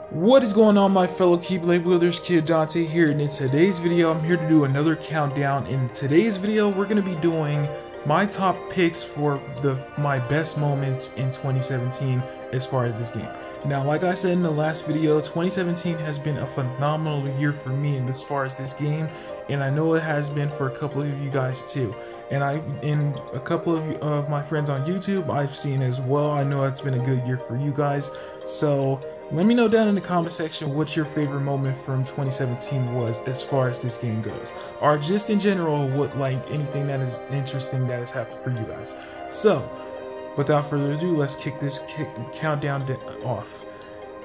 What is going on, my fellow Keyblade wielders? Kid Dante here, and in today's video I'm here to do another countdown. In today's video we're going to be doing my top picks for my best moments in 2017 as far as this game. Now, like I said in the last video, 2017 has been a phenomenal year for me as far as this game, and I know it has been for a couple of you guys too. And a couple of my friends on YouTube I've seen as well. I know it's been a good year for you guys. So let me know down in the comment section what your favorite moment from 2017 was as far as this game goes, or just in general, what anything that is interesting that has happened for you guys. So without further ado, let's kick this countdown off.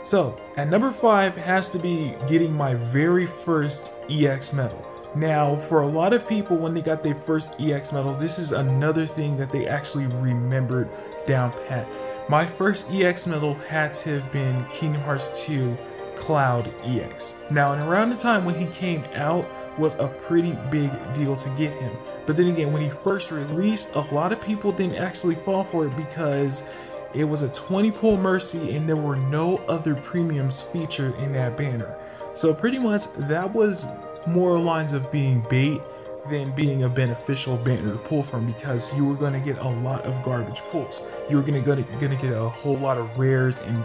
So at number 5 has to be getting my very first EX medal. Now, for a lot of people, when they got their first EX medal, this is another thing that they actually remembered down pat. My first EX medal had to have been Kingdom Hearts 2 Cloud EX. Now, and around the time when he came out was a pretty big deal to get him. But then again, when he first released, a lot of people didn't actually fall for it because it was a 20-pull Mercy and there were no other premiums featured in that banner. So pretty much that was more lines of being bait than being a beneficial banner to pull from, because you were going to get a lot of garbage pulls. You were going to get a whole lot of rares and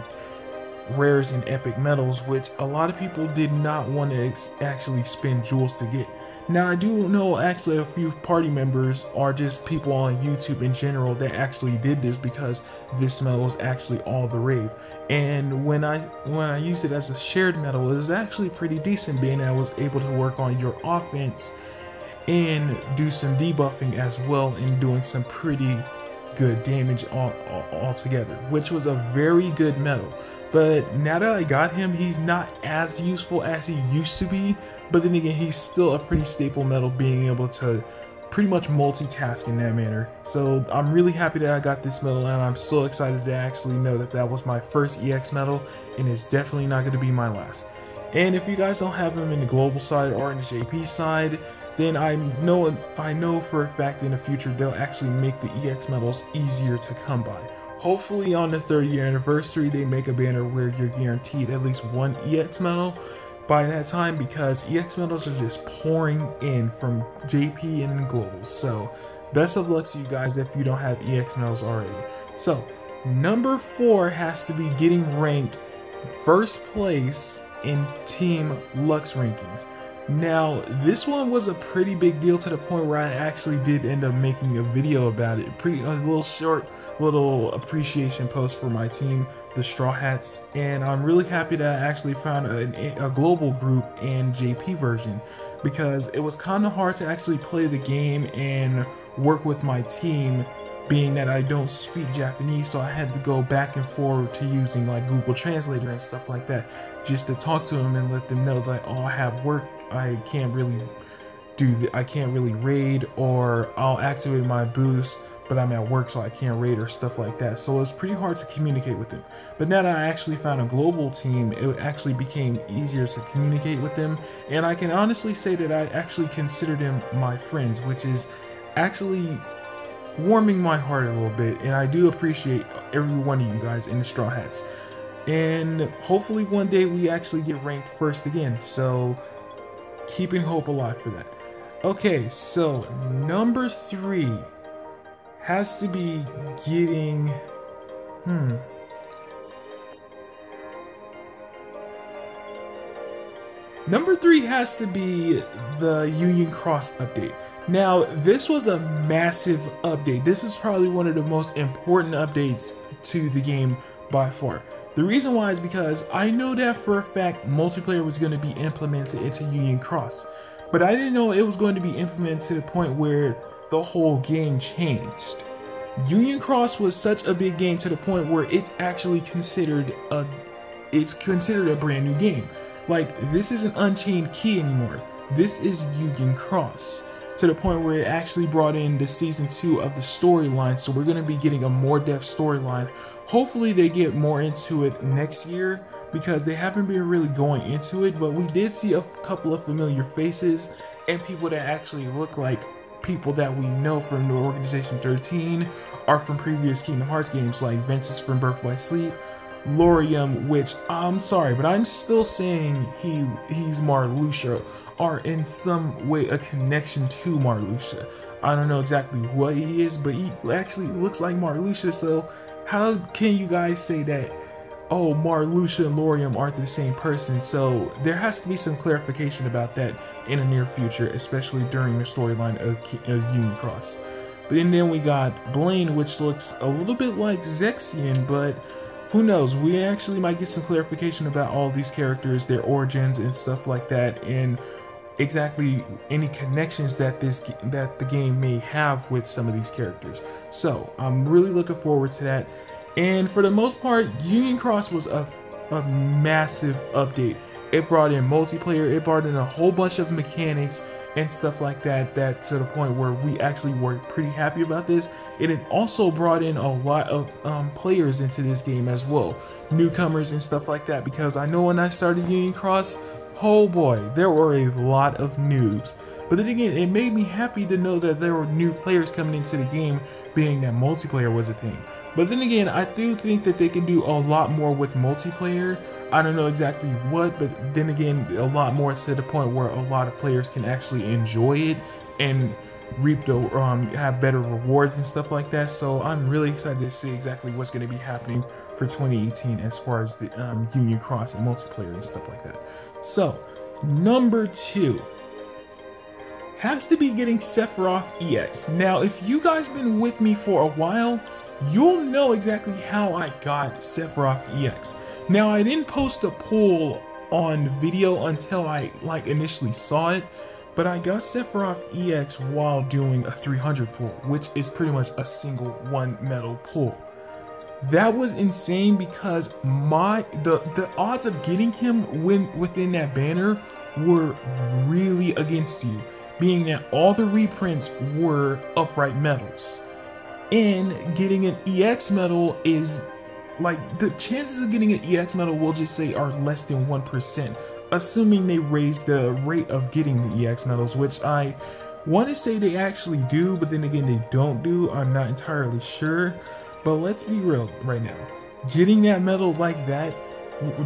epic medals, which a lot of people did not want to actually spend jewels to get. Now, I do know actually a few party members or just people on YouTube in general that actually did this because this medal was actually all the rave. And when I used it as a shared medal, it was actually pretty decent, being I was able to work on your offense and do some debuffing as well, and doing some pretty good damage all together, which was a very good medal. But now that I got him, he's not as useful as he used to be, but then again, he's still a pretty staple medal, being able to pretty much multitask in that manner. So I'm really happy that I got this medal, and I'm so excited to actually know that that was my first EX medal, and it's definitely not going to be my last. And if you guys don't have him in the global side or in the JP side, then I know for a fact in the future they'll actually make the EX medals easier to come by. Hopefully on the 30th anniversary they make a banner where you're guaranteed at least one EX medal by that time, because EX medals are just pouring in from JP and global. So best of luck to you guys if you don't have EX medals already. So number 4 has to be getting ranked first place in Team Lux rankings. Now, this one was a pretty big deal to the point where I actually did end up making a video about it. A little short appreciation post for my team, the Straw Hats, and I'm really happy that I actually found a global group and JP version, because it was kind of hard to actually play the game and work with my team, being that I don't speak Japanese, so I had to go back and forward to using like Google Translator and stuff like that, just to talk to them and let them know that, oh, I have work, I can't really raid, or I'll activate my boost, but I'm at work so I can't raid, or stuff like that. So it was pretty hard to communicate with them. But now that I actually found a global team, it actually became easier to communicate with them, and I can honestly say that I actually consider them my friends, which is actually warming my heart a little bit, and I do appreciate every one of you guys in the Straw Hats. And hopefully one day we actually get ranked first again, so keeping hope alive for that. Okay, so number 3 has to be getting Number 3 has to be the Union Cross update. Now, this was a massive update. This is probably one of the most important updates to the game by far. The reason why is because I know that for a fact multiplayer was going to be implemented into Union Cross, but I didn't know it was going to be implemented to the point where the whole game changed. Union Cross was such a big game to the point where it's actually considered a brand new game. Like, this isn't Unchained Key anymore. This is Union Cross, to the point where it actually brought in the season 2 of the storyline. So we're going to be getting a more depth storyline. Hopefully they get more into it next year, because they haven't been really going into it, but we did see a couple of familiar faces and people that actually look like people that we know from the Organization 13 or from previous Kingdom Hearts games, like Ventus from Birth by Sleep, Laurium, which I'm sorry, but I'm still saying he's Marluxia, or in some way a connection to Marluxia. I don't know exactly what he is, but he actually looks like Marluxia, so how can you guys say that, oh, Marluxia and Laurium aren't the same person? So there has to be some clarification about that in the near future, especially during the storyline of Union Cross. But then we got Blaine, which looks a little bit like Zexion, but who knows? We actually might get some clarification about all these characters, their origins and stuff like that, and exactly any connections that the game may have with some of these characters. So I'm really looking forward to that. And for the most part, Union Cross was a massive update. It brought in multiplayer, it brought in a whole bunch of mechanics and stuff like that, to the point where we actually were pretty happy about this. It also brought in a lot of players into this game as well, newcomers and stuff like that, because I know when I started Union Cross, oh boy, there were a lot of noobs. But then again, it made me happy to know that there were new players coming into the game, being that multiplayer was a thing. But then again, I do think that they can do a lot more with multiplayer. I don't know exactly what, but then again, a lot more to the point where a lot of players can actually enjoy it and reap the have better rewards and stuff like that. So I'm really excited to see exactly what's going to be happening for 2018 as far as the Union Cross and multiplayer and stuff like that. So number 2 has to be getting Sephiroth EX. Now, if you guys been with me for a while, you'll know exactly how I got Sephiroth EX. Now, I didn't post a poll on video until I initially saw it, but I got Sephiroth EX while doing a 300 pull, which is pretty much a single 1 medal pull. That was insane because the odds of getting him within that banner were really against you, being that all the reprints were upright medals. And getting an EX medal is the chances of getting an EX medal, we'll just say, are less than 1%, assuming they raise the rate of getting the EX medals, which I want to say they actually do, but then again they don't do. I'm not entirely sure. But let's be real right now. Getting that medal like that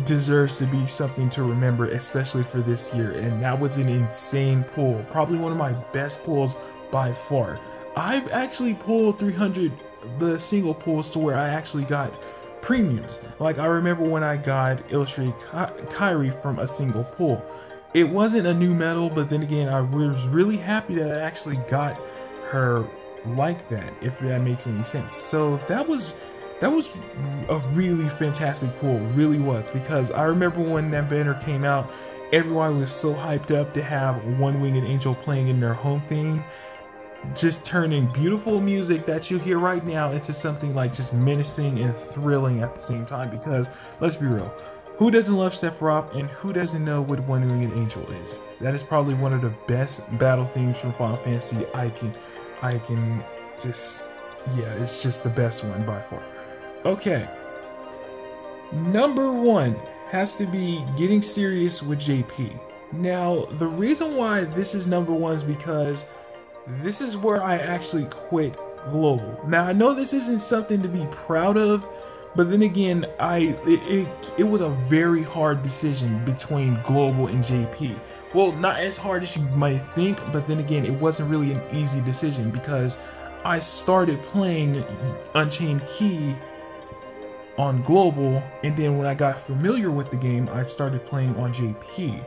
deserves to be something to remember, especially for this year. And that was an insane pull. Probably one of my best pulls by far. I've actually pulled 300, the single pulls, to where I actually got premiums. Like, I remember when I got Illustrated Kairi from a single pull. It wasn't a new medal, but then again, I was really happy that I actually got her like that, if that makes any sense. So that was a really fantastic pull, really was, because I remember when that banner came out, everyone was so hyped up to have One Winged Angel playing in their home theme, just turning beautiful music that you hear right now into something like just menacing and thrilling at the same time. Because let's be real, who doesn't love Sephiroth, and who doesn't know what One Winged Angel is? That is probably one of the best battle themes from Final Fantasy. I can just, yeah, it's just the best one by far. Okay, number 1 has to be getting serious with JP. Now, the reason why this is number 1 is because this is where I actually quit Global. Now, I know this isn't something to be proud of, but then again, it was a very hard decision between Global and JP. Well, not as hard as you might think, but then again, it wasn't really an easy decision because I started playing Unchained Key on Global, and then when I got familiar with the game, I started playing on JP.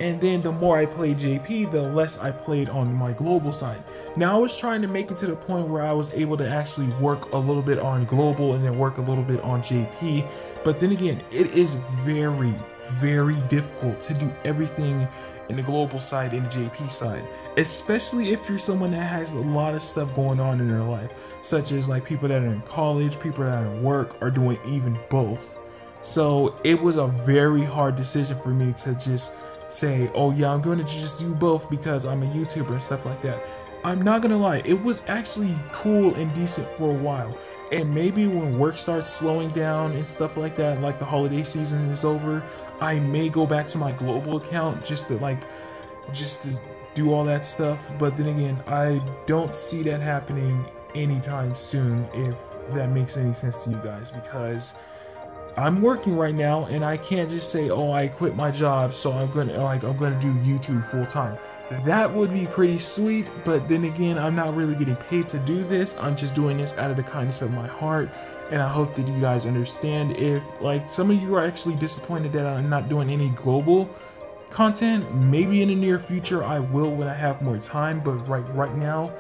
And then the more I played JP, the less I played on my Global side. Now, I was trying to make it to the point where I was able to actually work a little bit on Global and then work a little bit on JP. But then again, it is very, very difficult to do everything in the Global side and the JP side, especially if you're someone that has a lot of stuff going on in their life, such as like people that are in college, people that are at work, are doing even both. So it was a very hard decision for me to just say, oh yeah, I'm going to just do both because I'm a YouTuber and stuff like that. I'm not gonna lie, it was actually cool and decent for a while. And maybe when work starts slowing down and stuff like that, like the holiday season is over, I may go back to my Global account just to do all that stuff. But then again, I don't see that happening anytime soon, if that makes any sense to you guys, because I'm working right now, and I can't just say, oh, I quit my job, so I'm gonna do YouTube full time. That would be pretty sweet, but then again, I'm not really getting paid to do this. I'm just doing this out of the kindness of my heart, and I hope that you guys understand. If like some of you are actually disappointed that I'm not doing any global content, maybe in the near future I will when I have more time, but right now,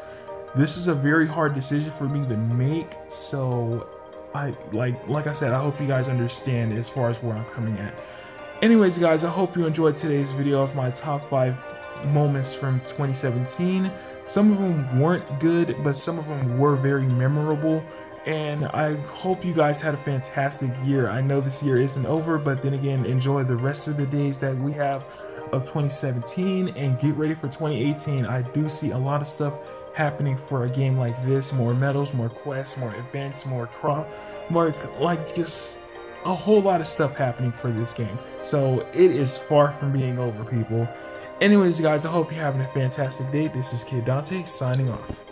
this is a very hard decision for me to make. So like I said, I hope you guys understand as far as where I'm coming at. Anyways, guys, I hope you enjoyed today's video of my top 5 moments from 2017. Some of them weren't good, but some of them were very memorable, and I hope you guys had a fantastic year. I know this year isn't over, but then again, enjoy the rest of the days that we have of 2017 and get ready for 2018. I do see a lot of stuff happening for a game like this: more medals, more quests, more events, more like just a whole lot of stuff happening for this game. So it is far from being over, people. Anyways, guys, I hope you're having a fantastic day. This is Kid Dante signing off.